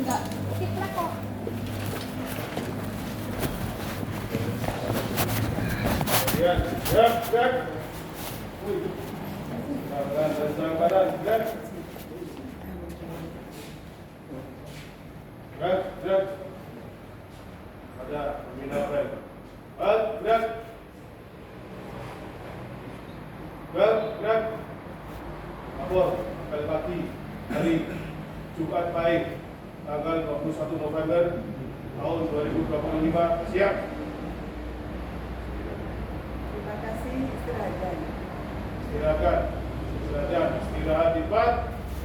enggak tiplek kok. Ya, gerak. Badan, gerak. Gerak. Ada pemindahan. Gerak. Gerak. Lapor, kali pagi, hari Jumat Pahing, tanggal 21 November tahun 2025. Siap. Terima kasih, istirahat. Istirahat di tempat.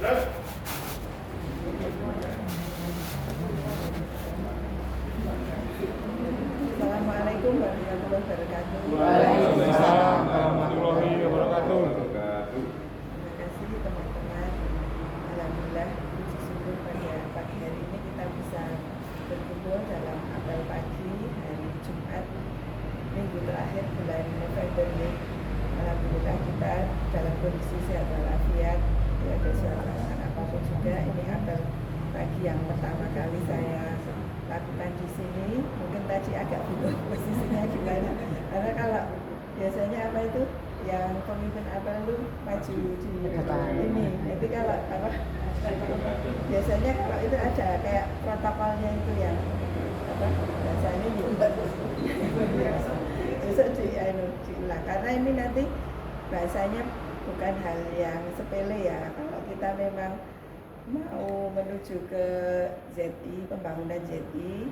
Gerak. Assalamualaikum warahmatullahi wabarakatuh. Waalaikumsalam warahmatullahi wabarakatuh. Terima kasih teman-teman. Alhamdulillah puji syukur pada pagi hari ini kita bisa berkumpul dalam apel pagi hari Jumat minggu terakhir bulan November ini. Alhamdulillah kita dalam kondisi sehat walafiat, tidak ada suara apapun juga. Ini apel pagi yang pertama kali saya lakukan di sini. Mungkin tadi agak bingung posisinya gimana, karena kalau biasanya apa itu yang pemimpin apel lu maju di ini, nanti kalau apa biasanya kalau itu ada kayak protokolnya itu yang apa bahasanya besok diulang, karena ini nanti bahasanya bukan hal yang sepele ya. Kalau kita memang mau menuju ke ZI, pembangunan ZI,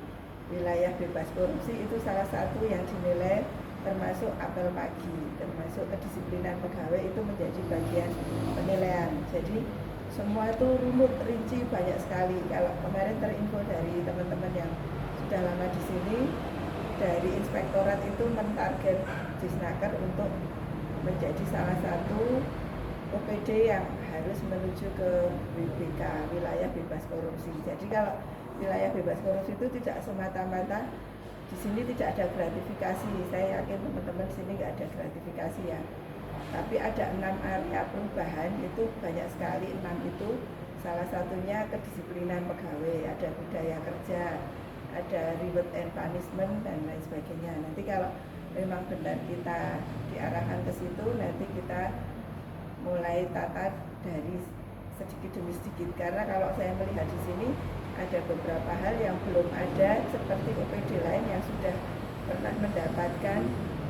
wilayah bebas korupsi, itu salah satu yang dinilai termasuk apel pagi, termasuk kedisiplinan pegawai itu menjadi bagian penilaian. Jadi semua itu rumit, rinci, banyak sekali. Kalau kemarin terinfo dari teman-teman yang sudah lama di sini, dari inspektorat itu mentarget Disnaker untuk menjadi salah satu OPD yang harus menuju ke WBK, wilayah bebas korupsi. Jadi kalau wilayah bebas korupsi itu tidak semata-mata di sini tidak ada gratifikasi. Saya yakin teman-teman di sini nggak ada gratifikasi ya. Tapi ada 6 area perubahan, itu banyak sekali. 6 itu salah satunya kedisiplinan pegawai, ada budaya kerja, ada reward and punishment dan lain sebagainya. Nanti kalau memang benar kita diarahkan ke situ, nanti kita mulai tata dari sedikit demi sedikit. Karena kalau saya melihat di sini ada beberapa hal yang belum ada, seperti OPD lain yang sudah pernah mendapatkan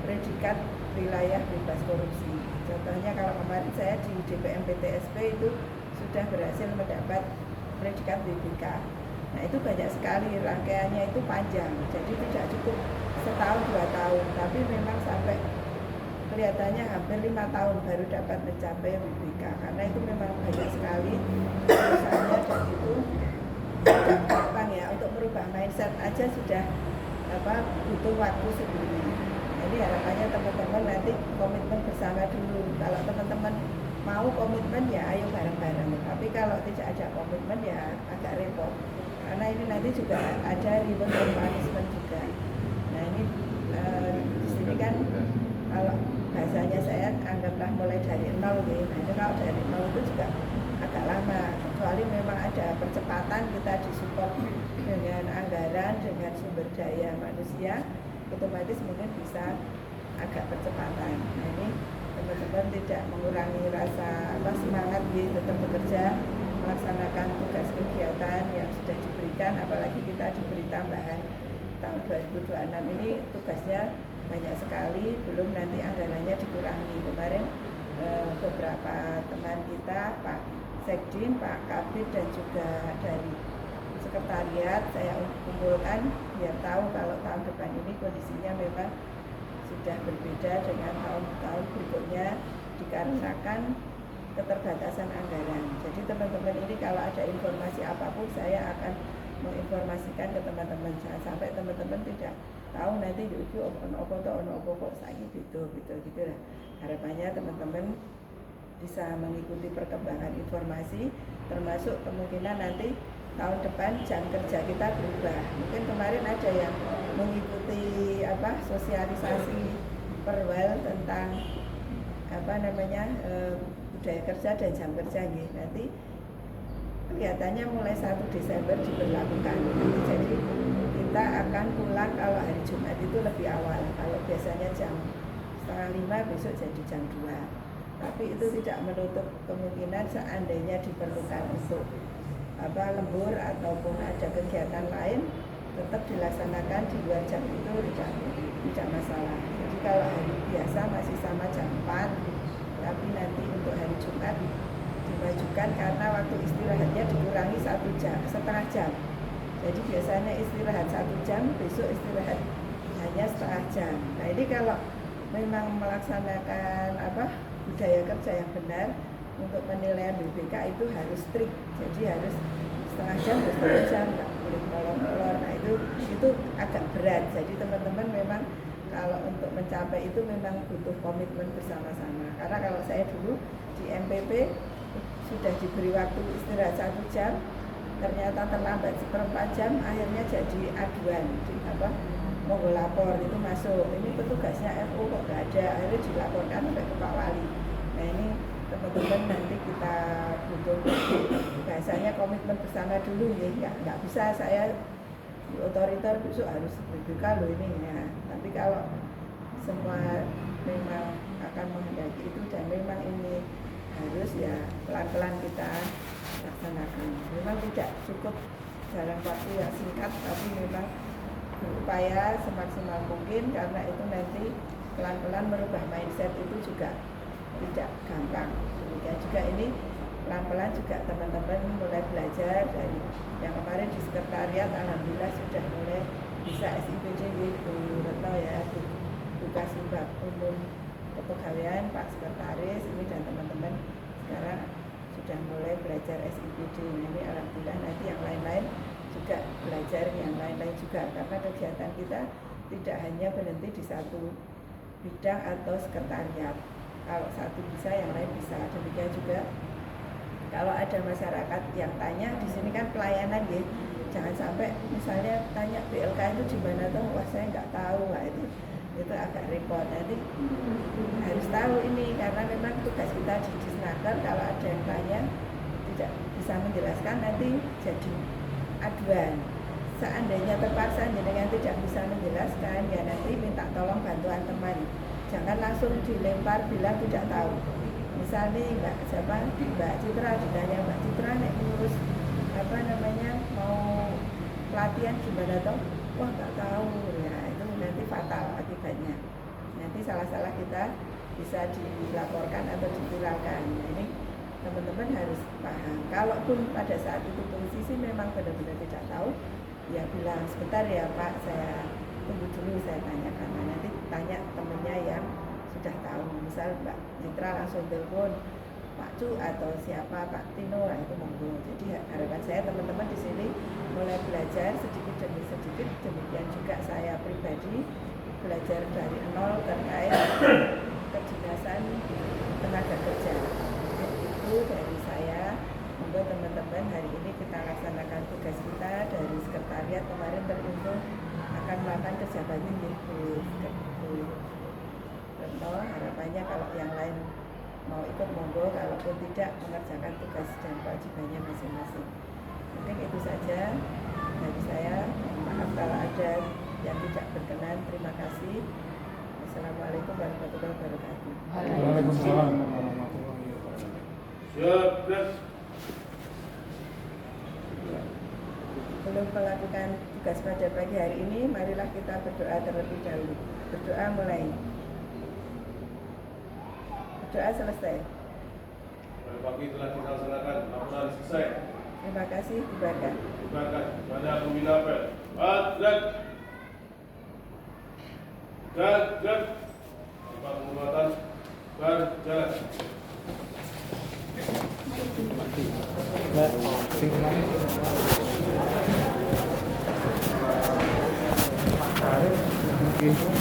predikat wilayah bebas korupsi. Contohnya kalau kemarin saya di DPM PTSP itu sudah berhasil mendapat predikat WBK. Nah itu banyak sekali, rangkaiannya itu panjang, jadi tidak cukup setahun 2 tahun, tapi memang sampai kelihatannya hampir 5 tahun baru dapat mencapai WBK, karena itu memang banyak sekali urusannya. Dan itu tidak gampang ya, untuk merubah mindset aja sudah butuh waktu sendiri. Jadi harapannya teman-teman nanti komitmen bersama dulu. Kalau teman-teman mau komitmen ya ayo bareng-bareng, tapi kalau tidak ada komitmen ya agak repot, karena ini nanti juga ada reward and punishment juga. Nah ini di sini kan kalau bahasanya saya anggaplah mulai dari 0 gitu. Nah itu kalau dari 0 itu juga agak lama, kecuali memang ada percepatan, kita disupport dengan anggaran, dengan sumber daya manusia, otomatis mungkin bisa agak percepatan. Nah ini teman-teman tidak mengurangi rasa semangat gitu, tetap bekerja melaksanakan tugas kegiatan yang sudah diberikan, apalagi kita diberi tambahan tahun 2026 ini tugasnya banyak sekali, belum nanti anggarannya dikurangi. Kemarin beberapa teman kita, Pak Sekdin, Pak Kabid, dan juga dari sekretariat saya kumpulkan biar tahu kalau tahun depan ini kondisinya memang sudah berbeda dengan tahun-tahun berikutnya dikarenakan keterbatasan anggaran. Jadi teman-teman ini kalau ada informasi apapun saya akan menginformasikan ke teman-teman, jangan sampai teman-teman tidak tahu nanti itu ono-opo kok saiki gitu lah. Harapannya teman-teman bisa mengikuti perkembangan informasi, termasuk kemungkinan nanti tahun depan jam kerja kita berubah. Mungkin kemarin ada yang mengikuti sosialisasi perwal tentang budaya kerja dan jam kerja nggih. Nanti kelihatannya mulai 1 Desember diberlakukan. Jadi kita akan pulang kalau hari Jumat itu lebih awal. Kalau biasanya jam 4:30 besok jadi jam 2. Tapi itu tidak menutup kemungkinan seandainya diperlukan untuk lembur ataupun ada kegiatan lain tetap dilaksanakan di luar jam itu tidak masalah. Jadi kalau hari biasa masih sama jam 4, tapi nanti untuk hari Jumat dimajukan karena waktu istirahatnya dikurangi 1,5 jam. Jadi biasanya istirahat 1 jam, besok istirahat hanya setengah jam. Nah ini kalau memang melaksanakan budaya kerja yang benar untuk penilaian BPK itu harus strict. Jadi harus setengah jam, nggak boleh molor. Nah itu agak berat. Jadi teman-teman memang kalau untuk mencapai itu memang butuh komitmen bersama-sama. Karena kalau saya dulu di MPP sudah diberi waktu istirahat 1 jam, ternyata terlambat 1/4 jam, akhirnya jadi aduan monggo lapor itu masuk. Ini petugasnya FO kok nggak ada, akhirnya dilaporkan oleh ke Pak Wali. Nah ini teman-teman nanti kita butuh bahasanya komitmen bersama dulu ya. Nggak bisa saya di otoriter besok harus BPK loh ini ya. Tapi kalau semua memang akan menghendaki itu dan memang ini harus ya pelan-pelan kita laksanakan. Memang tidak cukup dalam waktu yang singkat, tapi memang berupaya semaksimal mungkin karena itu nanti pelan-pelan merubah mindset itu juga tidak gampang. Demikian juga ini pelan-pelan juga teman-teman mulai belajar dari yang kemarin di sekretariat, alhamdulillah sudah mulai bisa SIPJ Bu Retno ya, buka simbak umum kepegawaian Pak Sekretaris ini dan teman-teman sekarang sudah mulai belajar SIPD. Ini alhamdulillah nanti yang lain-lain juga belajar yang lain-lain juga karena kegiatan kita tidak hanya berhenti di satu bidang atau sekretariat. Kalau satu bisa, yang lain bisa. Demikian juga kalau ada masyarakat yang tanya di sini kan pelayanan ya, jangan sampai misalnya tanya BLK itu di mana tuh, wah saya nggak tahu, wah itu agak repot. Nanti harus tahu ini karena memang tugas kita di Disnaker kalau ada yang tanya tidak bisa menjelaskan nanti jadi aduan. Seandainya terpaksa jenengan tidak bisa menjelaskan ya nanti minta tolong bantuan teman. Jangan langsung dilempar bilang tidak tahu. Misalnya Mbak Citra ditanya, Mbak Citra nek ngurus mau pelatihan gimana toh? Wah nggak tahu ya, itu nanti fatal akibatnya. Nanti salah-salah kita bisa dilaporkan atau diviralkan. Ini teman-teman harus paham. Kalaupun pada saat itu posisi memang benar-benar tidak tahu, ya bilang sebentar ya Pak, saya tunggu dulu, saya tanyakan. Nah, nanti tanya temennya yang sudah tahu. Misal Mbak Citra langsung telepon Pak Cu atau siapa Pak Tino, nah itu monggo. Jadi harapan saya teman-teman di sini mulai belajar sedikit demi sedikit. Demikian juga saya pribadi belajar dari nol terkait kedinasan tenaga kerja. Itu dari saya. Monggo teman-teman hari ini kita laksanakan tugas kita dari sekretariat kemarin teruntung akan melakukan kerja bakti di Bu Retno. Harapannya kalau yang lain mau ikut monggo, kalaupun tidak mengerjakan tugas dan kewajibannya masing-masing. Mungkin itu saja dari saya. Maaf kalau ada yang tidak berkenan. Terima kasih. Assalamualaikum warahmatullahi wabarakatuh. Waalaikumsalam warahmatullahi wabarakatuh. Siap. Belum melakukan tugas pada pagi hari ini, marilah kita berdoa terlebih dahulu. Berdoa mulai. Berdoa selesai. Pada pagi telah kita laksanakan, laporan selesai. Terima kasih, dibubarkan. Dibubarkan. Pada pembina apel. Gerak. Tempat pengobatan berjalan. Oke.